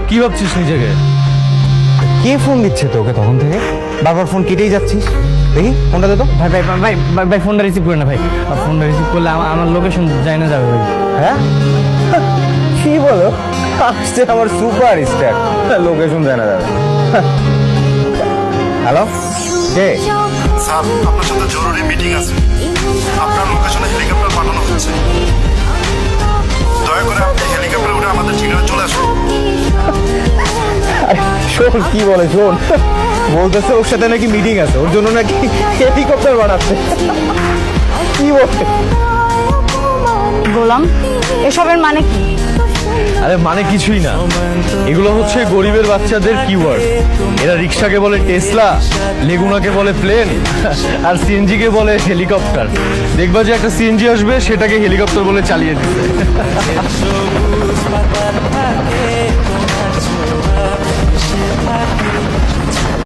কি ভাবছিস নিজেকে? কে ফোন দিচ্ছে তোকে তখন থেকে? বারবার ফোন কেটেই যাচ্ছিস। দেখি ফোনটা দে তো। ভাই ভাই ভাই ভাই ভাই ফোনটা রিসিভ করে না ভাই। ফোনটা রিসিভ করলে আমার লোকেশন যায় না যাবে ভাই। হ্যাঁ কি বলো? আসছে আমার সুপার স্টার, লোকেশন জানা যাবে। হ্যালো, কে? স্যার আপনার সাথে জরুরি মিটিং আছে, আপনার লোকেশনে হেলিকপ্টার পাঠানো হচ্ছে। দয়া করে আপনি হেলিকপ্টারে উঠে আমাদের ঠিকানা চলে আসুন। আরে শোন কি বলে, শোন বলতেছে ওর সাথে নাকি মিটিং আছে, ওর জন্য নাকি হেলিকপ্টার বানাচ্ছে। কি বলে? গোলাম, এসবের মানে কি? আরে মানে কিছুই না, এগুলো হচ্ছে গরিবের বাচ্চাদের কিওয়ার্ড। এরা রিক্সাকে বলে টেসলা, লেগুনাকে বলে প্লেন, আর সিএনজি কে বলে হেলিকপ্টার। দেখবা যে একটা সিএনজি আসবে, সেটাকে হেলিকপ্টার বলে চালিয়ে দিচ্ছে।